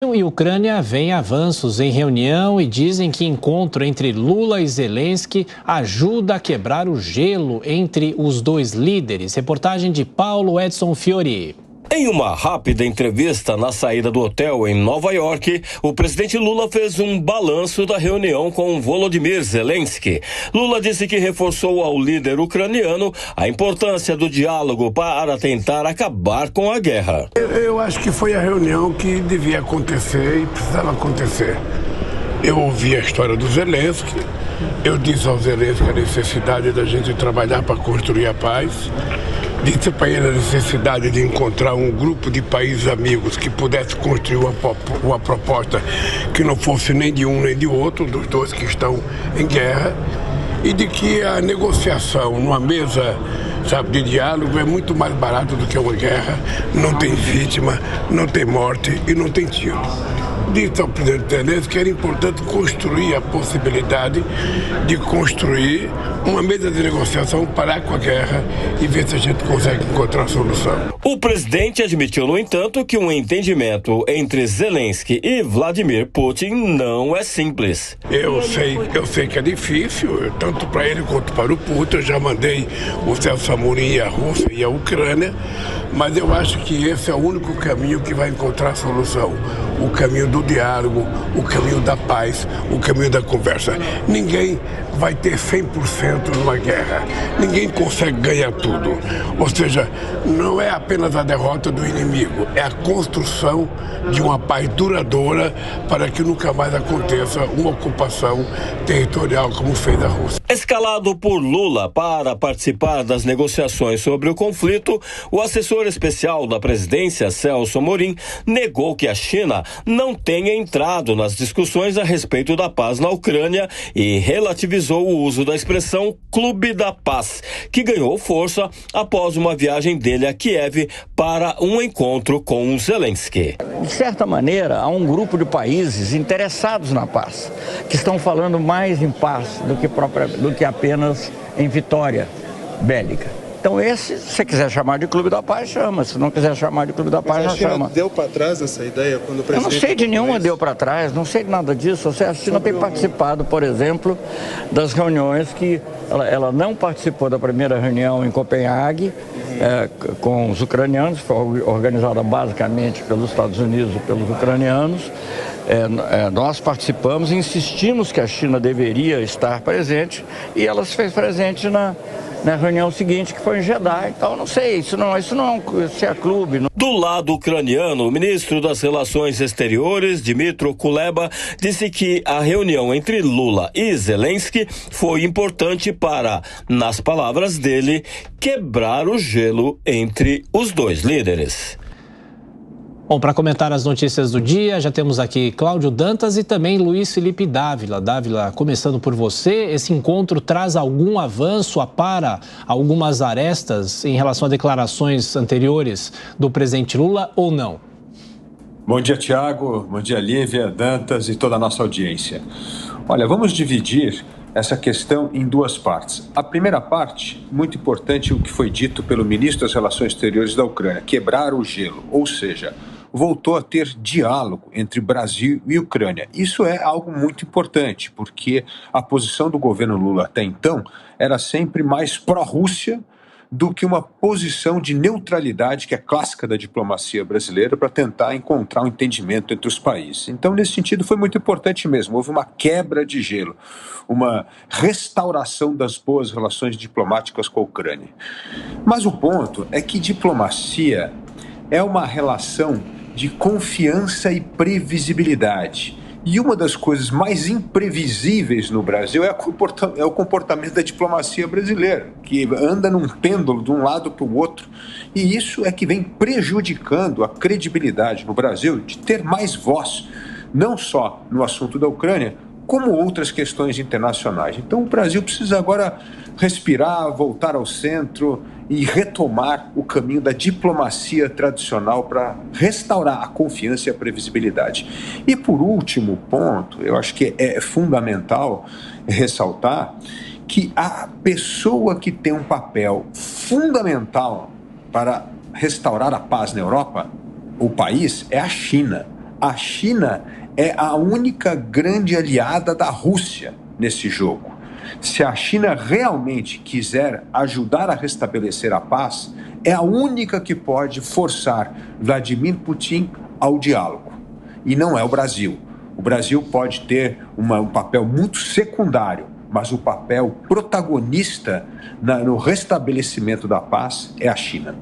E Ucrânia vem avanços em reunião e dizem que encontro entre Lula e Zelensky ajuda a quebrar o gelo entre os dois líderes. Reportagem de Paulo Edson Fiori. Em uma rápida entrevista na saída do hotel em Nova York, o presidente Lula fez um balanço da reunião com Volodymyr Zelensky. Lula disse que reforçou ao líder ucraniano a importância do diálogo para tentar acabar com a guerra. Eu acho que foi a reunião que devia acontecer e precisava acontecer. Eu ouvi a história do Zelensky, eu disse ao Zelensky a necessidade da gente trabalhar para construir a paz. Disse para ele a necessidade de encontrar um grupo de países amigos que pudesse construir uma proposta que não fosse nem de um nem de outro, dos dois que estão em guerra, e de que a negociação numa mesa, de diálogo é muito mais barato do que uma guerra, não tem vítima, não tem morte e não tem tiro. Disse ao presidente Zelensky que era importante construir a possibilidade de construir uma mesa de negociação, parar com a guerra e ver se a gente consegue encontrar solução. O presidente admitiu, no entanto, que um entendimento entre Zelensky e Vladimir Putin não é simples. Eu sei que é difícil, tanto para ele quanto para o Putin. Eu já mandei o Celso Amorim à Rússia e à Ucrânia, mas eu acho que esse é o único caminho que vai encontrar solução. O caminho do diálogo, o caminho da paz, o caminho da conversa. Ninguém vai ter 100% numa guerra. Ninguém consegue ganhar tudo. Ou seja, não é apenas a derrota do inimigo, é a construção de uma paz duradoura para que nunca mais aconteça uma ocupação territorial como fez a Rússia. Escalado por Lula para participar das negociações sobre o conflito, o assessor especial da presidência, Celso Amorim, negou que a China não tenha entrado nas discussões a respeito da paz na Ucrânia e relativizou o uso da expressão Clube da Paz, que ganhou força após uma viagem dele a Kiev para um encontro com Zelensky. De certa maneira, há um grupo de países interessados na paz, que estão falando mais em paz do que apenas em vitória bélica. Então se você quiser chamar de Clube da Paz, chama. Se não quiser chamar de Clube da Paz, não chama. A China deu para trás essa ideia quando o presidente... Eu não sei de nenhuma deu para trás, não sei de nada disso. A China tem participado, por exemplo, das reuniões que... Ela não participou da primeira reunião em Copenhague com os ucranianos, foi organizada basicamente pelos Estados Unidos e pelos ucranianos. Nós participamos e insistimos que a China deveria estar presente e ela se fez presente na reunião seguinte, que foi em Jeddah. Então, não sei, isso não é clube. Não. Do lado ucraniano, o ministro das Relações Exteriores, Dmytro Kuleba, disse que a reunião entre Lula e Zelensky foi importante para, nas palavras dele, quebrar o gelo entre os dois líderes. Bom, para comentar as notícias do dia, já temos aqui Cláudio Dantas e também Luiz Felipe Dávila. Dávila, começando por você, esse encontro traz algum avanço, apara algumas arestas em relação a declarações anteriores do presidente Lula ou não? Bom dia, Tiago. Bom dia, Lívia, Dantas e toda a nossa audiência. Olha, vamos dividir essa questão em duas partes. A primeira parte, muito importante, o que foi dito pelo ministro das Relações Exteriores da Ucrânia, quebrar o gelo, ou seja, voltou a ter diálogo entre Brasil e Ucrânia. Isso é algo muito importante, porque a posição do governo Lula até então era sempre mais pró-Rússia do que uma posição de neutralidade, que é clássica da diplomacia brasileira, para tentar encontrar um entendimento entre os países. Então, nesse sentido, foi muito importante mesmo. Houve uma quebra de gelo, uma restauração das boas relações diplomáticas com a Ucrânia. Mas o ponto é que diplomacia é uma relação de confiança e previsibilidade. E uma das coisas mais imprevisíveis no Brasil é o comportamento da diplomacia brasileira, que anda num pêndulo de um lado para o outro. E isso é que vem prejudicando a credibilidade no Brasil de ter mais voz, não só no assunto da Ucrânia, como outras questões internacionais. Então o Brasil precisa agora respirar, voltar ao centro e retomar o caminho da diplomacia tradicional para restaurar a confiança e a previsibilidade. E por último ponto, eu acho que é fundamental ressaltar que a pessoa que tem um papel fundamental para restaurar a paz na Europa, o país, é a China. A China é a única grande aliada da Rússia nesse jogo. Se a China realmente quiser ajudar a restabelecer a paz, é a única que pode forçar Vladimir Putin ao diálogo. E não é o Brasil. O Brasil pode ter um papel muito secundário, mas o papel protagonista no restabelecimento da paz é a China.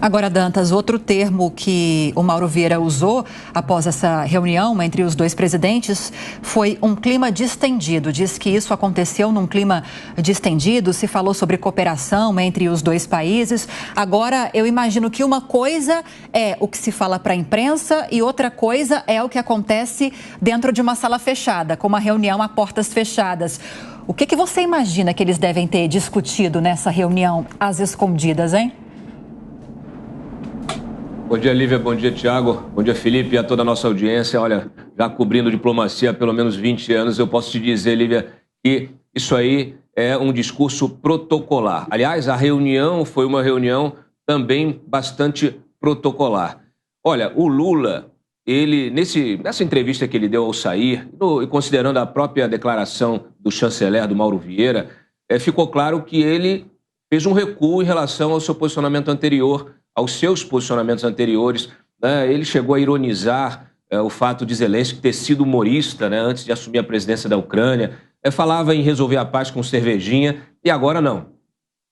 Agora, Dantas, outro termo que o Mauro Vieira usou após essa reunião entre os dois presidentes foi um clima distendido. Diz que isso aconteceu num clima distendido, se falou sobre cooperação entre os dois países. Agora, eu imagino que uma coisa é o que se fala para a imprensa e outra coisa é o que acontece dentro de uma sala fechada, como uma reunião a portas fechadas. O que você imagina que eles devem ter discutido nessa reunião às escondidas, hein? Bom dia, Lívia. Bom dia, Tiago. Bom dia, Felipe, e a toda a nossa audiência. Olha, já cobrindo diplomacia há pelo menos 20 anos, eu posso te dizer, Lívia, que isso aí é um discurso protocolar. Aliás, a reunião foi uma reunião também bastante protocolar. Olha, o Lula, ele, nessa entrevista que ele deu ao sair, e considerando a própria declaração do chanceler, do Mauro Vieira, ficou claro que ele fez um recuo em relação ao seu posicionamento anterior, aos seus posicionamentos anteriores, né? Ele chegou a ironizar o fato de Zelensky ter sido humorista, né, antes de assumir a presidência da Ucrânia, falava em resolver a paz com cervejinha, e agora não.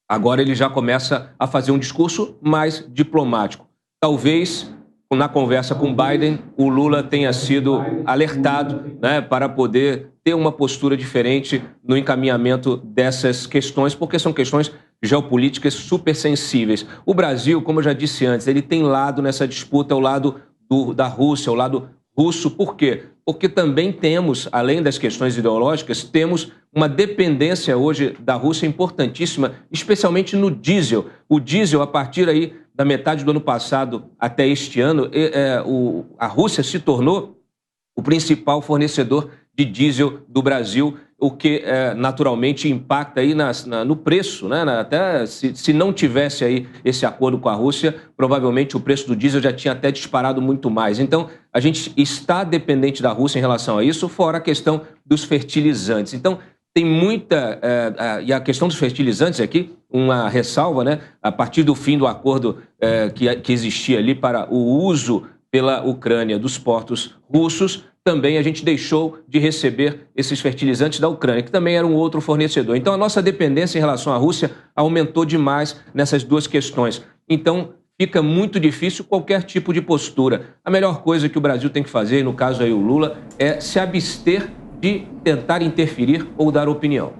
Agora ele já começa a fazer um discurso mais diplomático. Talvez, na conversa com Biden, o Lula tenha sido alertado, né, para poder ter uma postura diferente no encaminhamento dessas questões, porque são questões geopolíticas super sensíveis. O Brasil, como eu já disse antes, ele tem lado nessa disputa, o lado da Rússia, o lado russo. Por quê? Porque também temos, além das questões ideológicas, temos uma dependência hoje da Rússia importantíssima, especialmente no diesel. O diesel, a partir aí da metade do ano passado até este ano, a Rússia se tornou o principal fornecedor de diesel do Brasil, o que naturalmente impacta aí no preço, né? Até se não tivesse aí esse acordo com a Rússia, provavelmente o preço do diesel já tinha até disparado muito mais. Então, a gente está dependente da Rússia em relação a isso, fora a questão dos fertilizantes. Então, tem muita... e a questão dos fertilizantes aqui, uma ressalva, né? A partir do fim do acordo que existia ali para o uso pela Ucrânia dos portos russos, também a gente deixou de receber esses fertilizantes da Ucrânia, que também era um outro fornecedor. Então, a nossa dependência em relação à Rússia aumentou demais nessas duas questões. Então, fica muito difícil qualquer tipo de postura. A melhor coisa que o Brasil tem que fazer, no caso aí o Lula, é se abster de tentar interferir ou dar opinião.